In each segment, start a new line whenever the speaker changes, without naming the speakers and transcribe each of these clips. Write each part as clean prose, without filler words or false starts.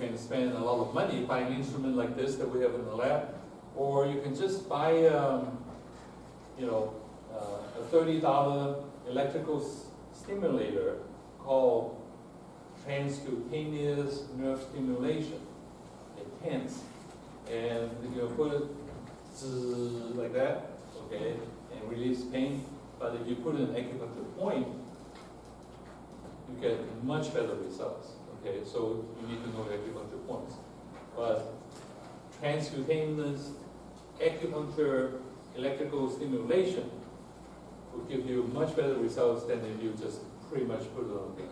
can spend a lot of money buying an instrument like this that we have in the lab, or you can just buy, you know, a $30 electrical stimulator called transcutaneous nerve stimulation, intense, and you put it like that, okay, and release pain. But if you put an acupuncture point, you get much better results. Okay, so you need to know acupuncture points. But transcutaneous acupuncture electrical stimulation will give you much better results than if you just pretty much put it on the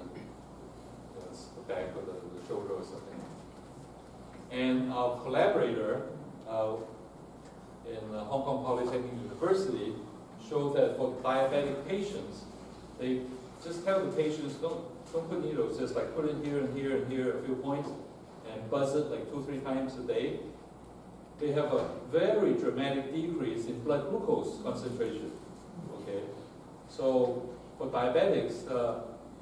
back or the shoulder or something. And our collaborator in Hong Kong Polytechnic University showed that for diabetic patients, they just tell the patients, don't put needles, just like put it here and here and here a few points and buzz it like 2-3 times a day. They have a very dramatic decrease in blood glucose concentration. Okay, so for diabetics,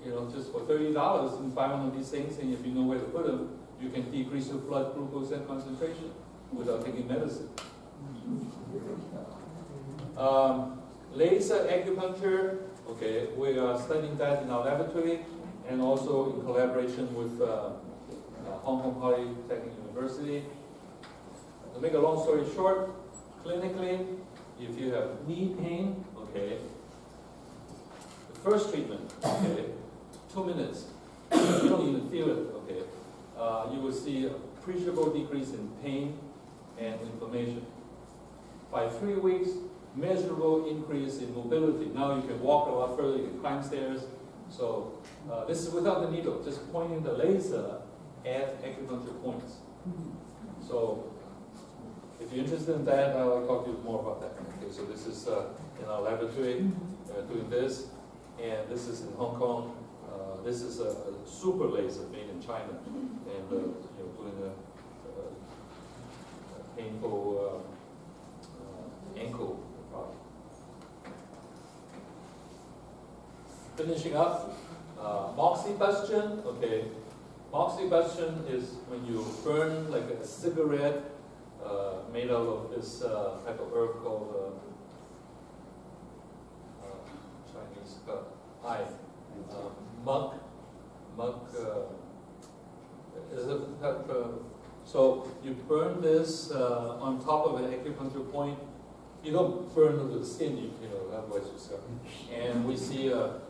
you know, just for $30, you can buy one of these things, and if you know where to put them, you can decrease your blood glucose concentration without taking medicine. Laser acupuncture, okay, we are studying that in our laboratory and also in collaboration with Hong Kong Polytechnic University. To make a long story short, clinically, if you have knee pain, okay, the first treatment, okay, 2 minutes, you don't even feel it, okay, you will see a appreciable decrease in pain and inflammation. By 3 weeks, measurable increase in mobility. Now you can walk a lot further, you can climb stairs. So this is without the needle, just pointing the laser at acupuncture points. So if you're interested in that, I'll talk to you more about that. Okay, so this is in our laboratory doing this, and this is in Hong Kong. This is a super laser made in China, and you know, doing a painful ankle problem. Finishing up, moxibustion. Okay, moxibustion is when you burn like a cigarette made out of this type of herb called Chinese is a type of, so you burn this on top of an acupuncture point. You don't burn under the skin, you know, otherwise you scar. And we see a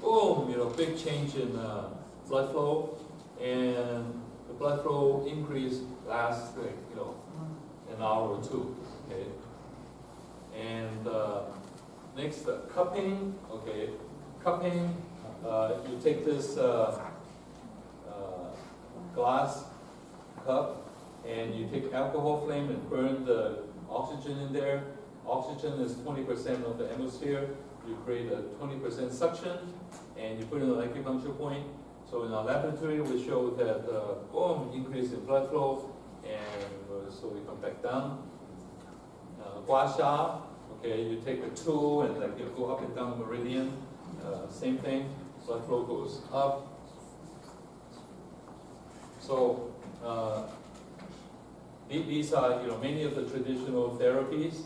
boom, you know, big change in blood flow, and the blood flow increase lasts like, you know, an hour or two. Okay. And next, cupping. Okay, cupping. You take this glass cup and you take alcohol flame and burn the oxygen in there. Oxygen is 20% of the atmosphere. You create a 20% suction, and you put in an acupuncture point. So in our laboratory, we show that boom, increase in blood flow, and so we come back down. Gua sha, okay, you take a tool and like you go up and down the meridian. Same thing, blood flow goes up. So these are, you know, many of the traditional therapies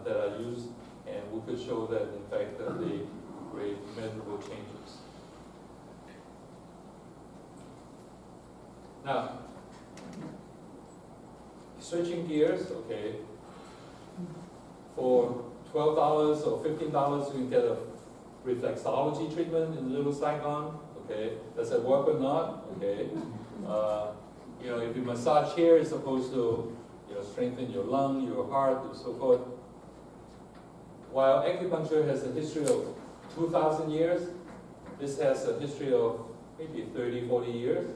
that are used, and we could show that in fact that they create measurable changes. Now, switching gears, okay, for $12 or $15 you can get a reflexology treatment in Little Saigon, okay, does it work or not, okay, you know, if you massage here, it's supposed to, you know, strengthen your lung, your heart, and so forth. While acupuncture has a history of 2,000 years, this has a history of maybe 30, 40 years.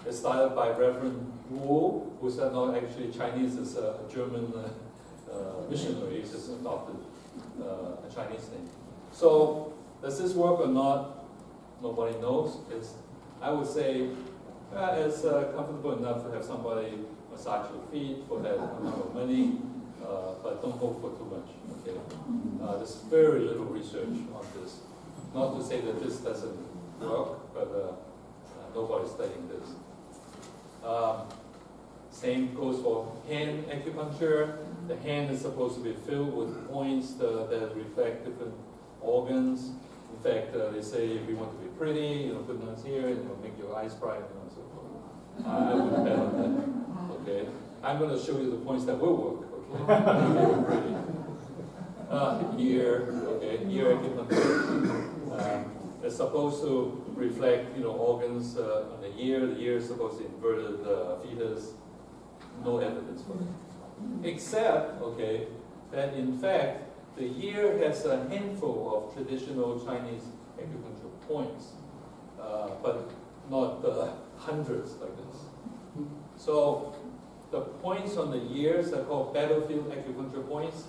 It started by Reverend Wu, who's not actually Chinese, is a German missionary. He's just adopted a Chinese name. So, does this work or not? Nobody knows. I would say it's comfortable enough to have somebody massage your feet for that amount of money, but don't hope for too much. Okay? There's very little research on this. Not to say that this doesn't work, but nobody's studying this. Same goes for hand acupuncture. The hand is supposed to be filled with points that reflect different organs. In fact, they say if you want to be pretty, put nuts here, make your eyes bright, and so forth. I wouldn't bet on that. Okay, I'm going to show you the points that will work. Okay, pretty. Ear, okay, ear acupuncture. It's supposed to reflect, organs on the ear. The ear is supposed to inverted fetus. No evidence for that. Except, okay, that in fact, the ear has a handful of traditional Chinese acupuncture points, but not hundreds like this. So the points on the ears are called battlefield acupuncture points.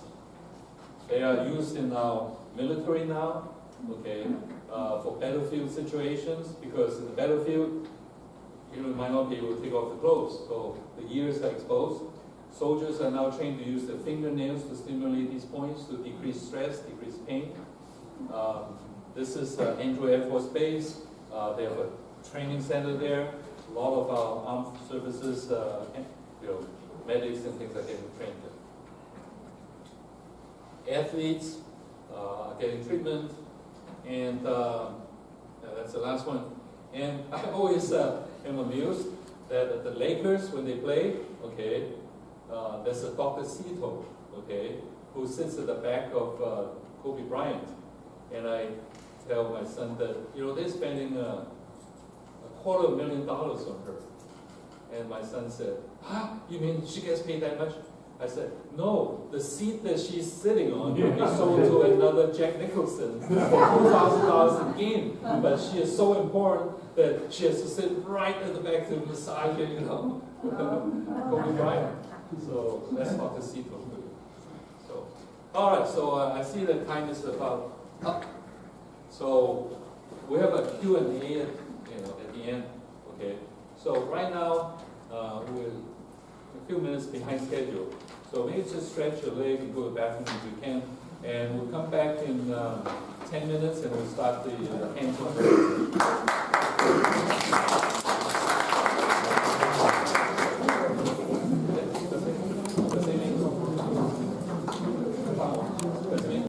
They are used in our military now, okay, for battlefield situations, because in the battlefield, you might not be able to take off the clothes, so the ears are exposed. Soldiers are now trained to use their fingernails to stimulate these points to decrease stress, decrease pain. This is Andrew Air Force Base. They have a training center there. A lot of our armed services, medics and things are getting trained there. Athletes are getting treatment, and that's the last one. And I always am amused that at the Lakers, when they play, okay, there's a Dr. Cito, okay, who sits at the back of Kobe Bryant. And I tell my son that, they're spending $250,000 on her. And my son said, you mean she gets paid that much? I said, no, the seat that she's sitting on will be sold to another Jack Nicholson for $2,000 a game. But she is so important that she has to sit right at the back to massage it, Kobe Bryant. So that's not the seat for good. So, all right, so I see the time is about up. So we have a Q&A at the end, okay? So right now, we're a few minutes behind schedule. So maybe just stretch your leg and go to the bathroom if you can. And we'll come back in 10 minutes and we'll start the hand control.